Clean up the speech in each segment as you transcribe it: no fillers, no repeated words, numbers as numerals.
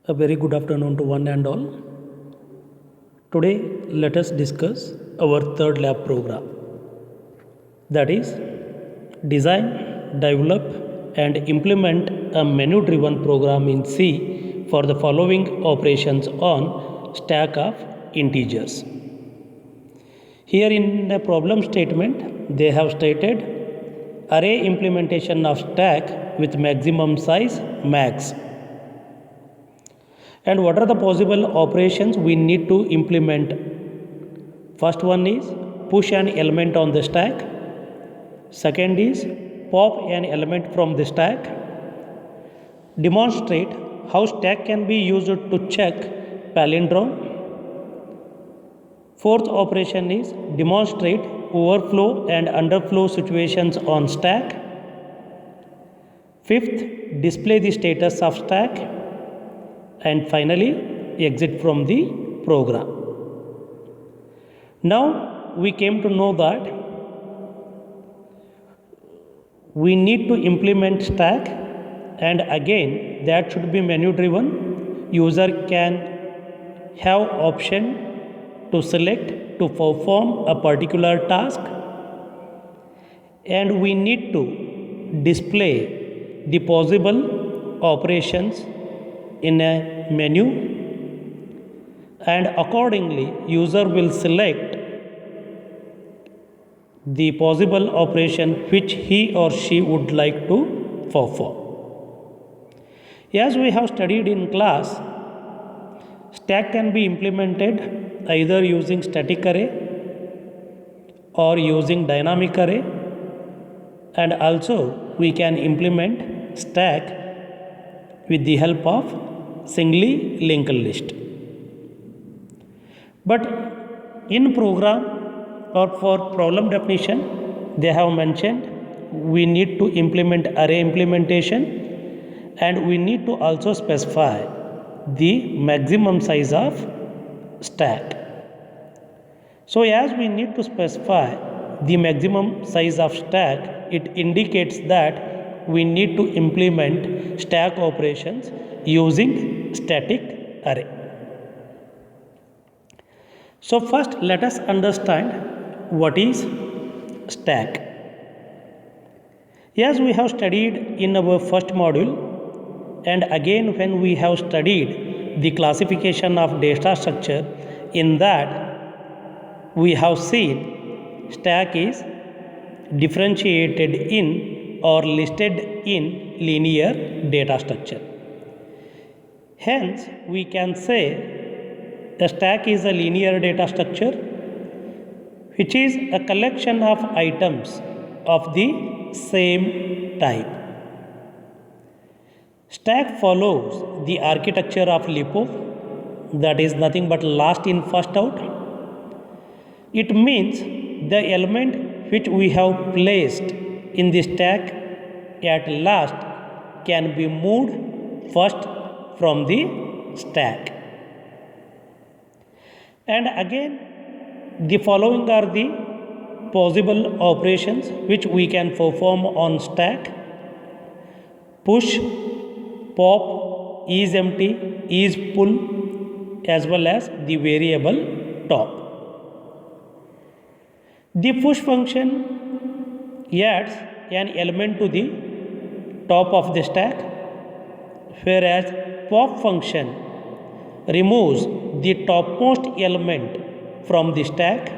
A very good afternoon to one and all. Today, let us discuss our third lab program, that is, design, develop, and implement a menu driven program in C for the following operations on stack of integers. Here in the problem statement, they have stated array implementation of stack with maximum size max. And what are the possible operations we need to implement? First one is push an element on the stack. Second is pop an element from the stack. Demonstrate how stack can be used to check palindrome. Fourth operation is demonstrate overflow and underflow situations on stack. Fifth, display the status of stack. And finally, exit from the program. Now, we came to know that we need to implement stack, and again that should be menu driven. User can have option to select to perform a particular task, and we need to display the possible operations in a menu, and accordingly user will select the possible operation which he or she would like to perform. As we have studied in class, stack can be implemented either using static array or using dynamic array, and also we can implement stack with the help of singly linked list. But in program or for problem definition, they have mentioned we need to implement array implementation, and we need to also specify the maximum size of stack. So as we need to specify the maximum size of stack, it indicates that we need to implement stack operations using static array. So first let us understand what is stack. As we have studied in our first module, and again when we have studied the classification of data structure, in that we have seen stack is differentiated in or listed in linear data structure. Hence, we can say the stack is a linear data structure which is a collection of items of the same type. Stack follows the architecture of LIFO, that is nothing but last in first out. It means the element which we have placed in the stack at last can be moved first from the stack. And again, the following are the possible operations which we can perform on stack: push, pop, is empty, is pull, as well as the variable top. The push function adds an element to the top of the stack, whereas pop function removes the topmost element from the stack.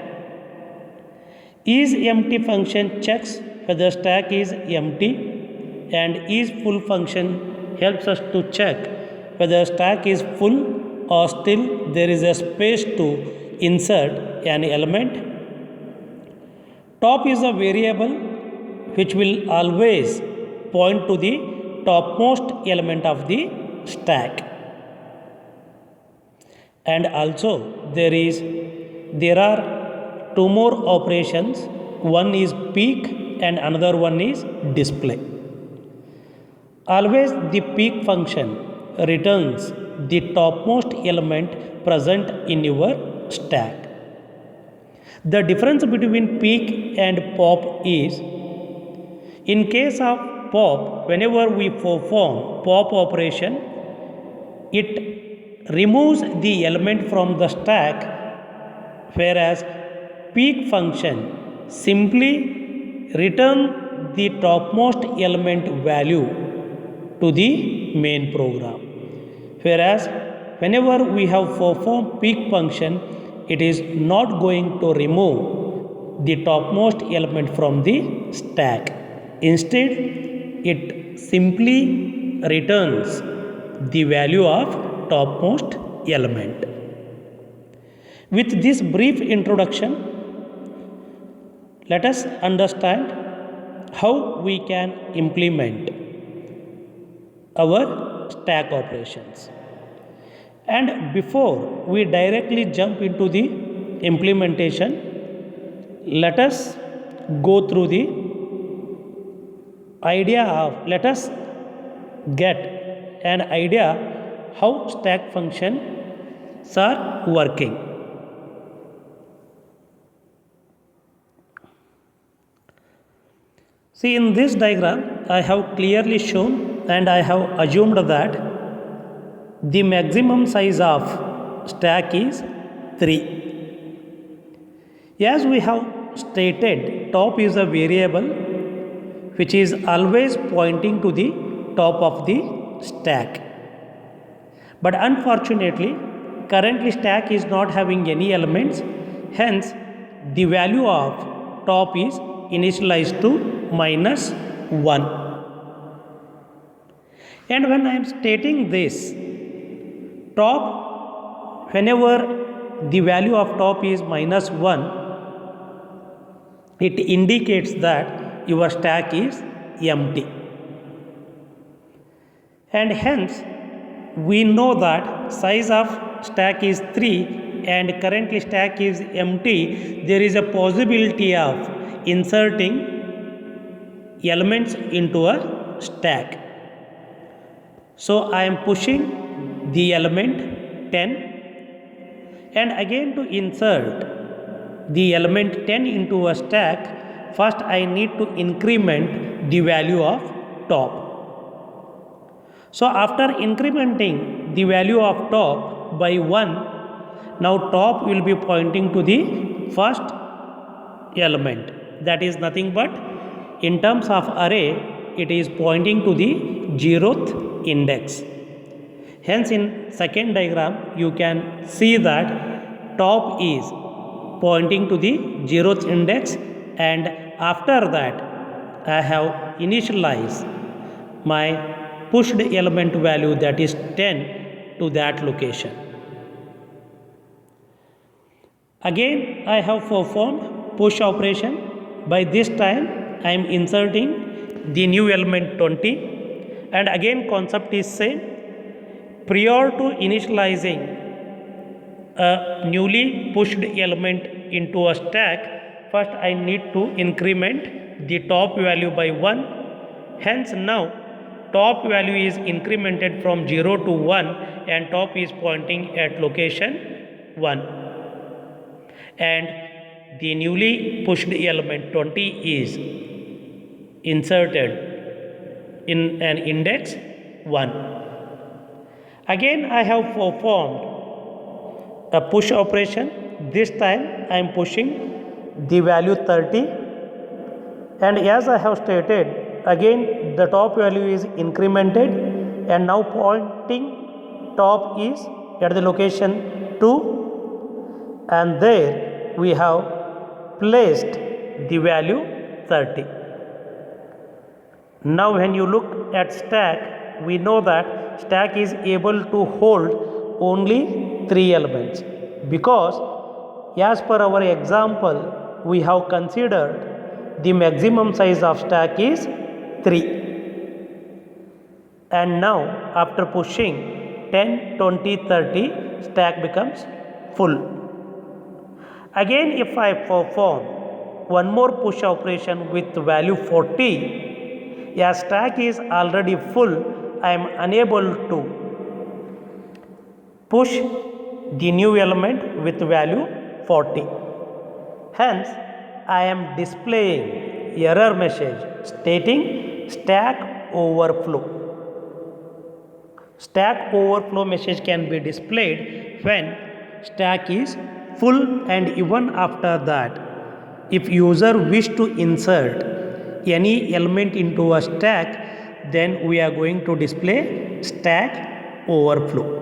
Is empty function checks whether stack is empty, and is full function helps us to check whether stack is full or still there is a space to insert an element. Top is a variable which will always point to the topmost element of the stack. And also there are two more operations. One is peek and another one is display. Always the peek function returns the topmost element present in your stack. The difference between peek and pop is, in case of pop, whenever we perform pop operation, it removes the element from the stack, whereas peek function simply return the topmost element value to the main program. Whereas whenever we have performed peek function, it is not going to remove the topmost element from the stack. Instead, it simply returns the value of topmost element. With this brief introduction, let us understand how we can implement our stack operations. And before we directly jump into the implementation, let us go through the idea of, let us get an idea how stack functions are working. See, in this diagram, I have clearly shown and I have assumed that the maximum size of stack is 3. As we have stated, top is a variable which is always pointing to the top of the stack. But unfortunately, currently stack is not having any elements, hence the value of top is initialized to -1. And when I am stating this, top, whenever the value of top is -1, it indicates that your stack is empty. And hence, we know that size of stack is 3 and currently stack is empty. There is a possibility of inserting elements into a stack. So I am pushing the element 10, and again to insert the element 10 into a stack, first I need to increment the value of top. So after incrementing the value of top by 1, now top will be pointing to the first element, that is nothing but, in terms of array, it is pointing to the 0th index. Hence in second diagram you can see that top is pointing to the 0th index, and after that I have initialized my pushed element value, that is 10, to that location. Again I have performed push operation. By this time I am inserting the new element 20, and again concept is same. Prior to initializing a newly pushed element into a stack, first I need to increment the top value by 1. Hence now top value is incremented from 0 to 1 and top is pointing at location 1, and the newly pushed element 20 is inserted in an index 1. Again I have performed a push operation. This time I am pushing the value 30, and as I have stated, again the top value is incremented and now pointing top is at the location 2, and there we have placed the value 30. Now when you look at stack, we know that stack is able to hold only 3 elements, because as per our example we have considered the maximum size of stack is 3, and now after pushing 10, 20, 30, stack becomes full. Again if I perform one more push operation with value 40, as stack is already full, I am unable to push the new element with value 40. Hence I am displaying error message stating stack overflow. Stack overflow message can be displayed when stack is full, and even after that, if user wish to insert any element into a stack, then we are going to display stack overflow.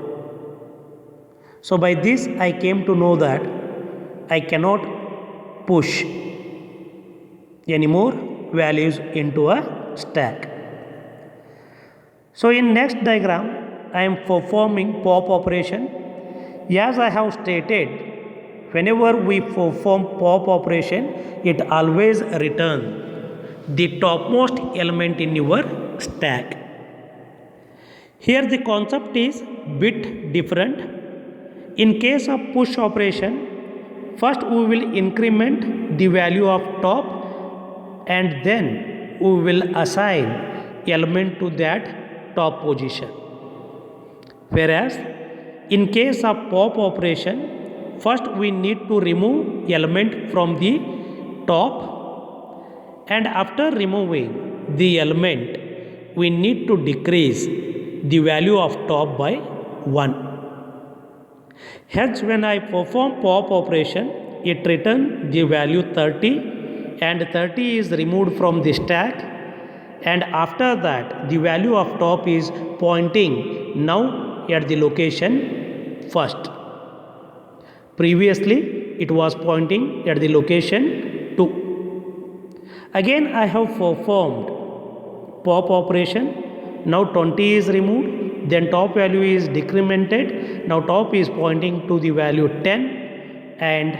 So by this I came to know that I cannot push any more values into a stack. So in next diagram I am performing pop operation. As I have stated, whenever we perform pop operation, it always returns the topmost element in your stack. Here the concept is bit different. In case of push operation, first we will increment the value of top, and then we will assign element to that top position. Whereas in case of pop operation, first we need to remove element from the top, and after removing the element we need to decrease the value of top by 1. Hence when I perform pop operation, it returns the value 30, and 30 is removed from the stack, and after that the value of top is pointing now at the location first. Previously it was pointing at the location 2. Again I have performed pop operation. Now 20 is removed, then top value is decremented. Now top is pointing to the value 10, and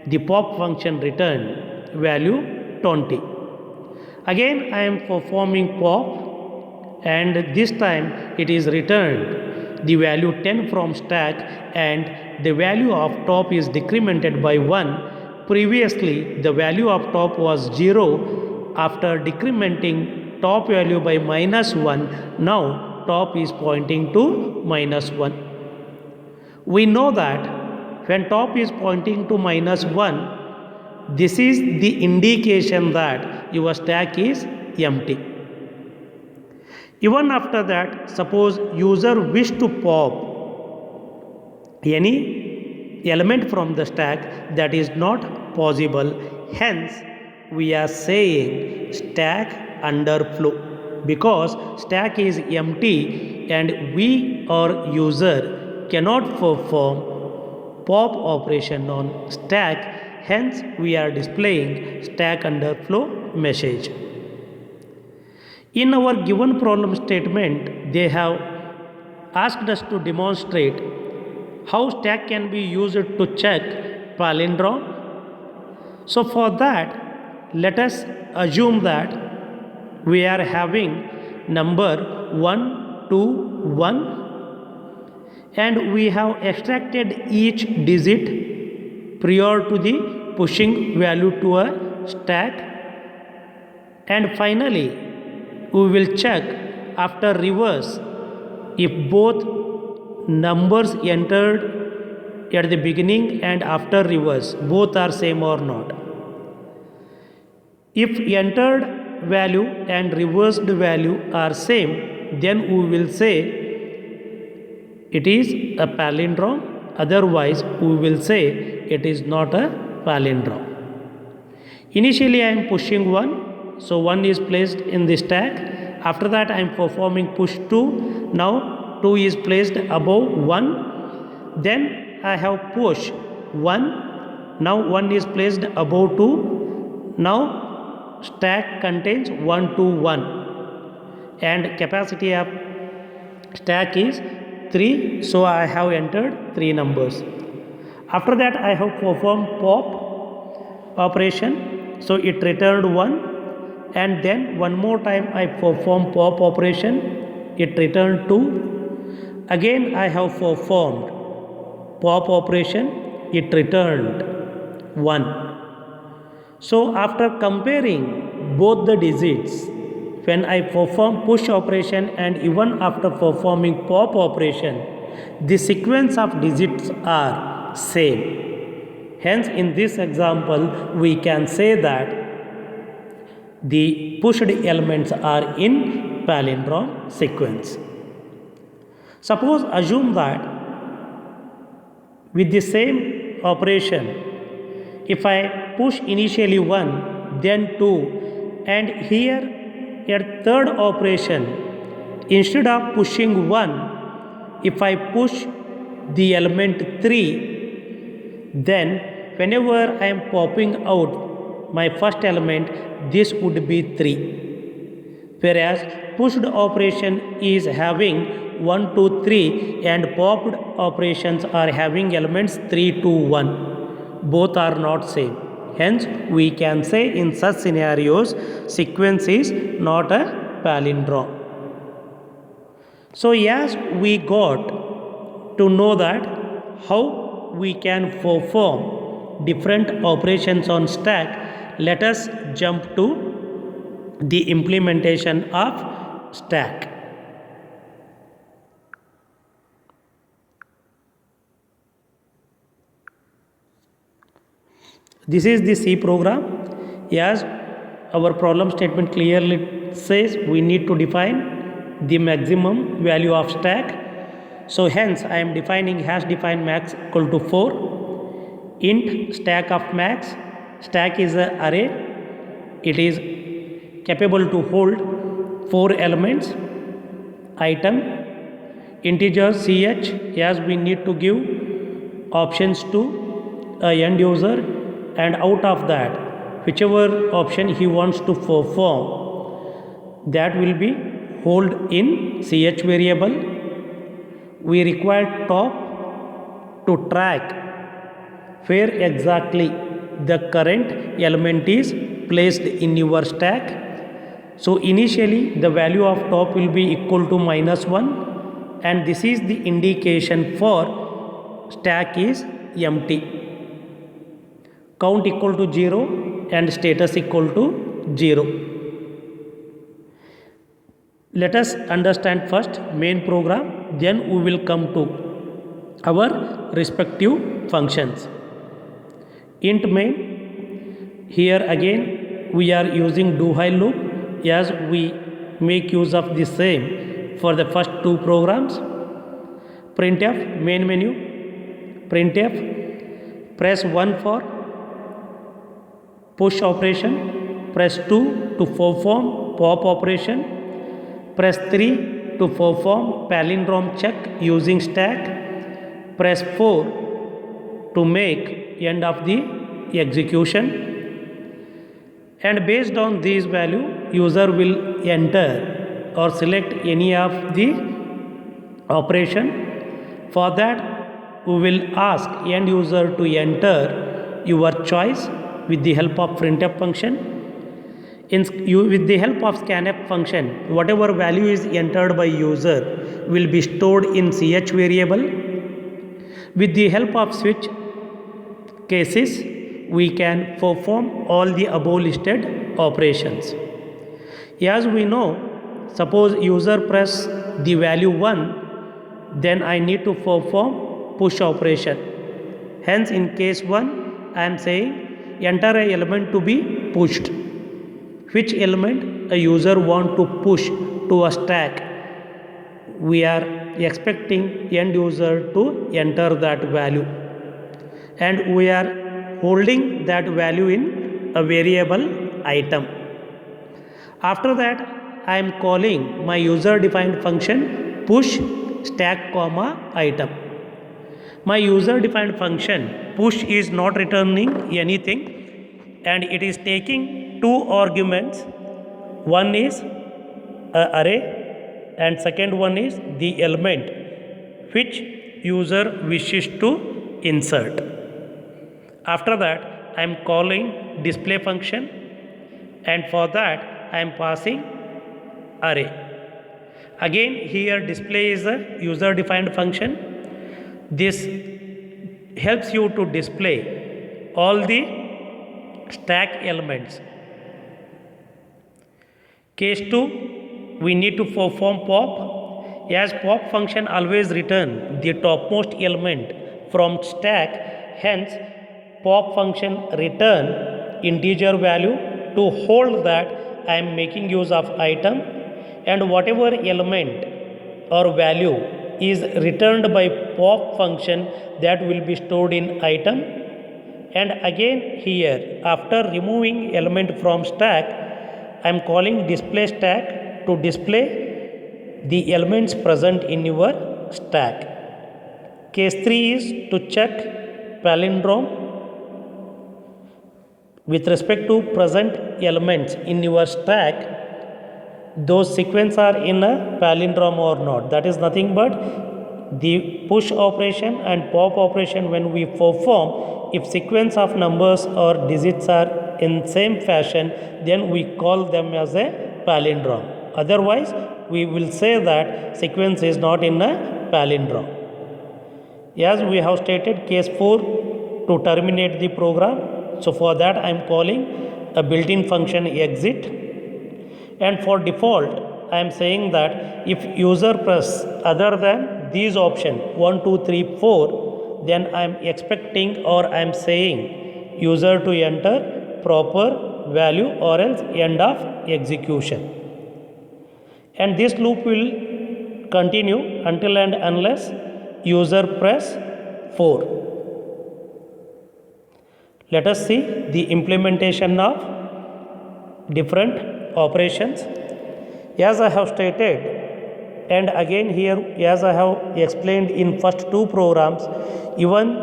the pop function returned value 20. Again I am performing pop, and this time it is returned the value 10 from stack, and the value of top is decremented by 1. Previously the value of top was 0. After decrementing top value by -1, now top is pointing to -1. We know that when top is pointing to -1, this is the indication that your stack is empty. Even after that, suppose user wish to pop any element from the stack, that is not possible. Hence we are saying stack underflow, because stack is empty and we or user cannot perform pop operation on stack. Hence we are displaying stack underflow message. In our given problem statement, they have asked us to demonstrate how stack can be used to check palindrome. So for that, let us assume that we are having number 1, 2, 1, and we have extracted each digit prior to the pushing value to a stack, and finally we will check after reverse if both numbers entered at the beginning and after reverse both are same or not. If entered value and reversed value are same, then we will say it is a palindrome, otherwise we will say it is not a palindrome. Initially I am pushing 1, so 1 is placed in the stack. After that I am performing push 2. Now 2 is placed above 1. Then I have push 1. Now 1 is placed above 2. Now stack contains 1, 2, 1, and capacity of stack is 3. So I have entered 3 numbers. After that I have performed pop operation. So it returned 1, and then one more time I perform pop operation. It returned 2. Again I have performed pop operation. It returned 1. So after comparing both the digits, when I perform push operation and even after performing pop operation, the sequence of digits are same. Hence in this example we can say that the pushed elements are in palindrome sequence. Suppose assume that with the same operation, if I push initially 1, then 2, and here at third operation, instead of pushing 1, if I push the element 3, then whenever I am popping out my first element, this would be 3. Whereas pushed operation is having 1, 2, 3, and popped operations are having elements 3, 2, 1. Both are not same. Hence, we can say in such scenarios, sequence is not a palindrome. So, yes, we got to know that how we can perform different operations on stack. Let us jump to the implementation of stack. This is the C program. As our problem statement clearly says, we need to define the maximum value of stack. So hence I am defining hash define max equal to 4. Int stack of max. Stack is an array. It is capable to hold 4 elements. Item integer ch, as we need to give options to a end user, and out of that whichever option he wants to perform, that will be hold in ch variable. We require top to track where exactly the current element is placed in your stack. So initially the value of top will be equal to -1, and this is the indication for stack is empty. Count equal to 0 and status equal to 0. Let us understand first main program, then we will come to our respective functions. Int main, here again we are using do while loop, as we make use of the same for the first two programs. Printf main menu, printf, press 1 for push operation, press 2 to perform pop operation, press 3 to perform palindrome check using stack, press 4 to make end of the execution, and based on these value user will enter or select any of the operation. For that we will ask end user to enter your choice with the help of printf function. With the help of scanf function, whatever value is entered by user will be stored in ch variable. With the help of switch cases, we can perform all the above listed operations. As we know, suppose user press the value 1, then I need to perform push operation. Hence in case 1, I am saying enter a element to be pushed. Which element a user want to push to a stack? We are expecting end user to enter that value, and we are holding that value in a variable item. After that, I am calling my user defined function push stack comma item. My user defined function push is not returning anything, and it is taking two arguments. One is a array and second one is the element which user wishes to insert. After that, I am calling display function, and for that I am passing array. Again here display is a user defined function. This helps you to display all the stack elements. Case 2, we need to perform pop. As pop function always return the topmost element from stack, hence pop function return integer value. To hold that, I am making use of item, and whatever element or value is returned by pop function that will be stored in item. And again here, after removing element from stack, I am calling display stack to display the elements present in your stack. Case 3 is to check palindrome with respect to present elements in your stack, those sequence are in a palindrome or not. That is nothing but the push operation and pop operation when we perform. If sequence of numbers or digits are in same fashion, then we call them as a palindrome. Otherwise, we will say that sequence is not in a palindrome. As we have stated, case 4 to terminate the program. So for that I am calling a built-in function exit, and for default I am saying that if user press other than these option 1, 2, 3, 4, then I am expecting or I am saying user to enter proper value or else end of execution. And this loop will continue until and unless user press 4. Let us see the implementation of different operations. As I have stated, and again here as I have explained in first two programs, even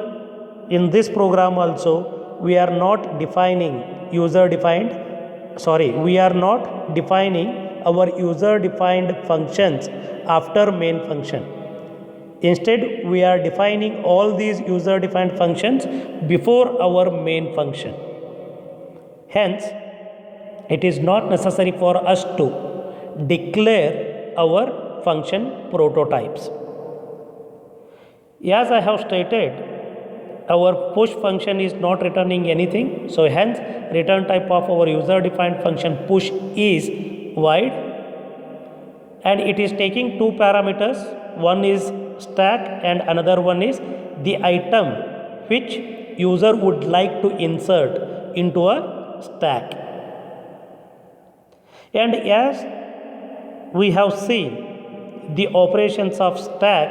in this program also we are not defining we are not defining our user defined functions after main function. Instead, we are defining all these user defined functions before our main function. Hence, it is not necessary for us to declare our function prototypes. As I have stated, our push function is not returning anything. So hence, return type of our user defined function push is void, and it is taking two parameters. One is stack and another one is the item which user would like to insert into a stack. And as we have seen the operations of stack,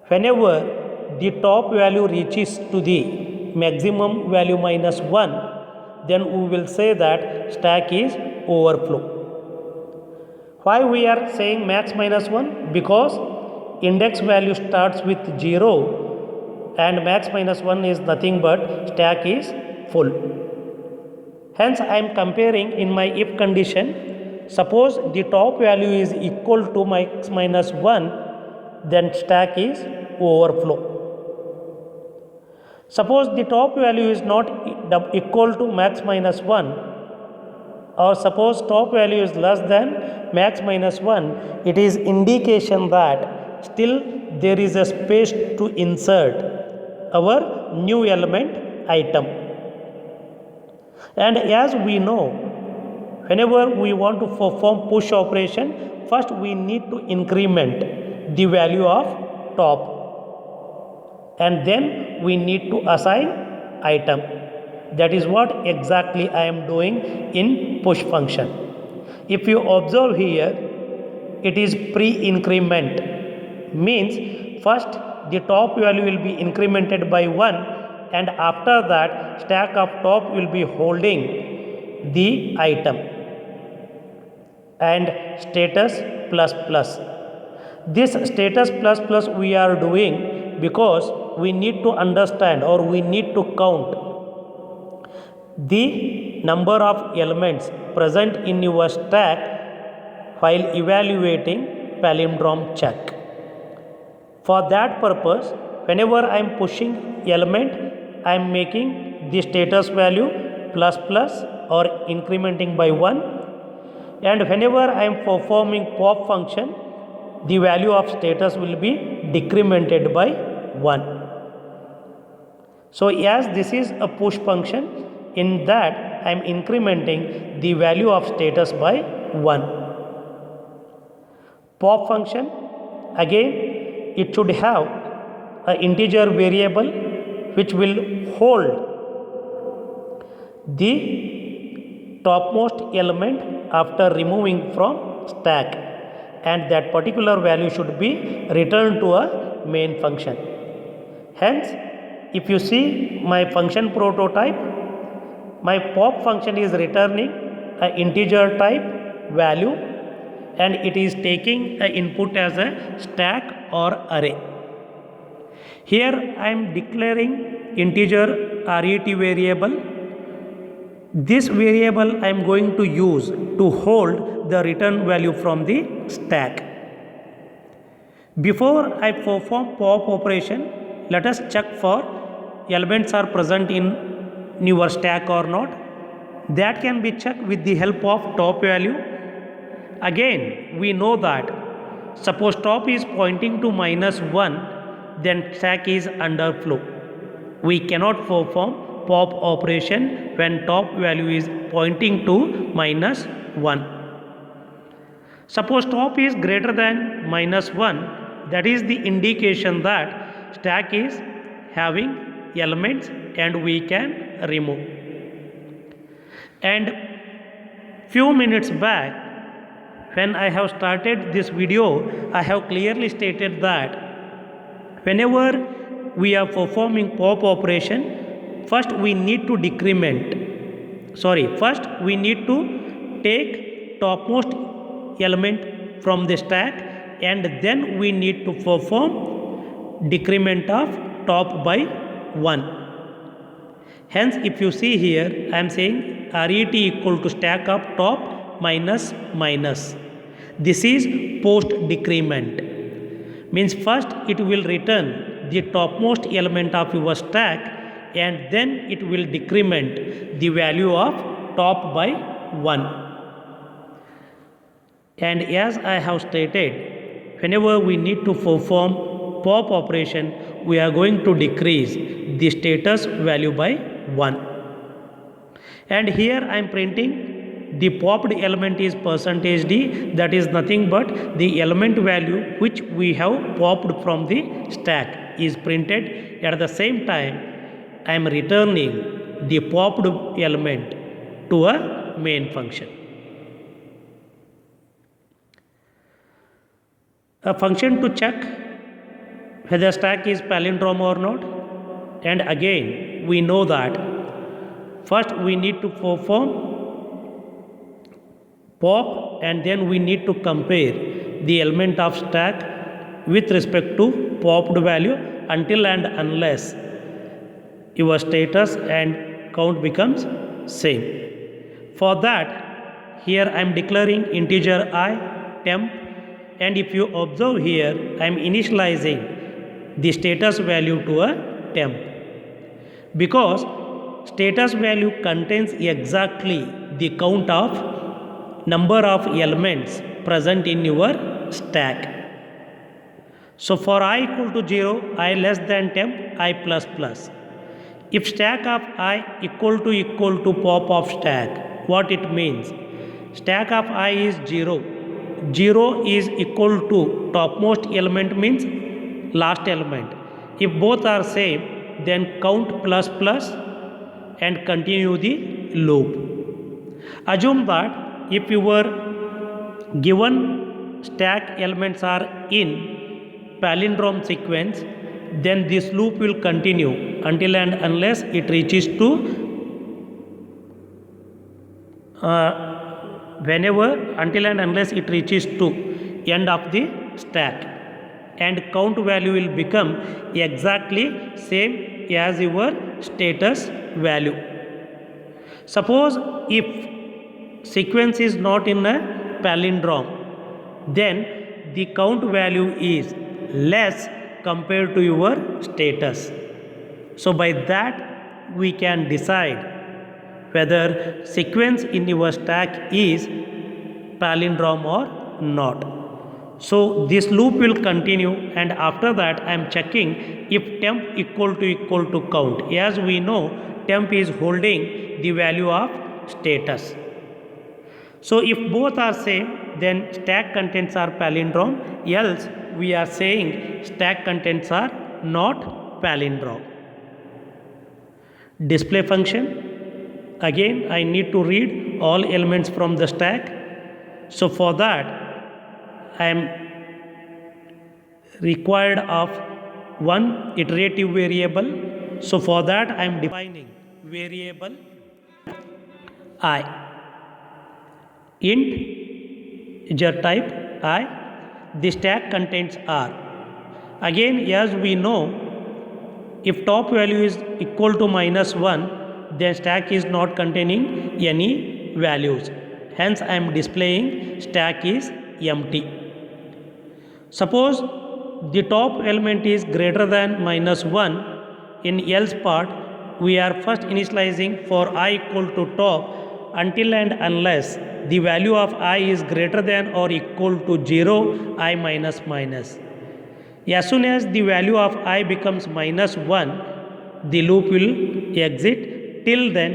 whenever the top value reaches to the maximum value minus 1, then we will say that stack is overflow. Why we are saying max minus 1? Because index value starts with 0 and max minus 1 is nothing but stack is full. Hence I am comparing in my if condition. Suppose the top value is equal to max minus 1, then stack is overflow. Suppose the top value is not equal to max minus 1, or suppose top value is less than max minus 1, it is indication that still there is a space to insert our new element item. And as we know, whenever we want to perform push operation, first we need to increment the value of top, and then we need to assign item. That is what exactly I am doing in push function. If you observe here, it is pre-increment, means first the top value will be incremented by 1, and after that stack of top will be holding the item and status plus plus. This status plus plus we are doing because we need to understand or we need to count the number of elements present in your stack while evaluating palindrome check. For that purpose, whenever I am pushing element, I am making the status value plus plus or incrementing by 1, and whenever I am performing pop function, the value of status will be decremented by 1. So as this is a push function, in that I am incrementing the value of status by 1. Pop function, again it should have an integer variable which will hold the topmost element after removing from stack, and that particular value should be returned to a main function. Hence, if you see my function prototype, my pop function is returning an integer type value and it is taking an input as a stack or array. Here I am declaring integer ret variable. This variable I am going to use to hold the return value from the stack. Before I perform pop operation, let us check for elements are present in your stack or not. That can be checked with the help of top value. Again, we know that suppose top is pointing to -1, then stack is underflow. We cannot perform pop operation when top value is pointing to -1. Suppose top is greater than -1, that is the indication that stack is having elements and we can remove. And few minutes back when I have started this video, I have clearly stated that whenever we are performing pop operation, first we need to take topmost element from the stack and then we need to perform decrement of top by 1. Hence, if you see here, I am saying RET equal to stack of top minus minus. This is post decrement. Means first it will return the topmost element of your stack and then it will decrement the value of top by 1. And as I have stated, whenever we need to perform pop operation, we are going to decrease the status value by 1. And here I am printing the popped element is %d, that is nothing but the element value which we have popped from the stack is printed. At the same time, I am returning the popped element to a main function. A function to check whether stack is palindrome or not. And again, we know that first we need to perform pop and then we need to compare the element of stack with respect to popped value until and unless your status and count becomes same. For that, here I am declaring integer I temp, and if you observe here, I am initializing the status value to a temp because status value contains exactly the count of number of elements present in your stack. So for I equal to 0, I less than temp, I plus plus. If stack of I equal to pop of stack, what it means? Stack of I is 0. 0 is equal to topmost element means last element. If both are same, then count plus plus and continue the loop. Assume that if your given stack elements are in palindrome sequence, then this loop will continue until and unless it reaches to until and unless it reaches to end of the stack, and count value will become exactly same as your status value. Suppose if sequence is not in a palindrome, then the count value is less compared to your status. So by that we can decide whether sequence in your stack is palindrome or not. So this loop will continue, and after that I am checking if temp equal to count. As we know, temp is holding the value of status. So if both are same, then stack contents are palindrome, else we are saying stack contents are not palindrome. Display function. Again, I need to read all elements from the stack. So for that, I am required of one iterative variable. So for that I am defining variable I, integer type I. The stack contains R. Again, as we know, if top value is equal to -1, then stack is not containing any values. Hence I am displaying stack is empty. Suppose the top element is greater than -1. In else part, we are first initializing for I equal to top until and unless the value of I is greater than or equal to 0, I minus minus. As soon as the value of I becomes -1, the loop will exit. Till then,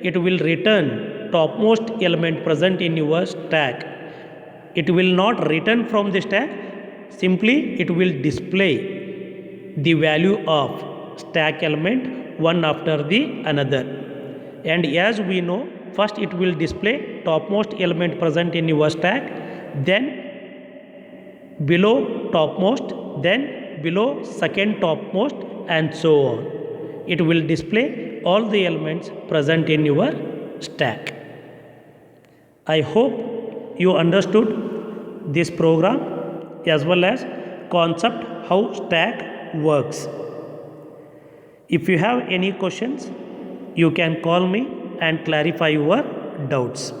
it will return topmost element present in your stack. It will not return from the stack, simply it will display the value of stack element one after the another. And as we know, first it will display topmost element present in your stack, then below topmost, then below second topmost, and so on. It will display all the elements present in your stack. I hope you understood this program as well as concept how stack works. If you have any questions, you can call me and clarify your doubts.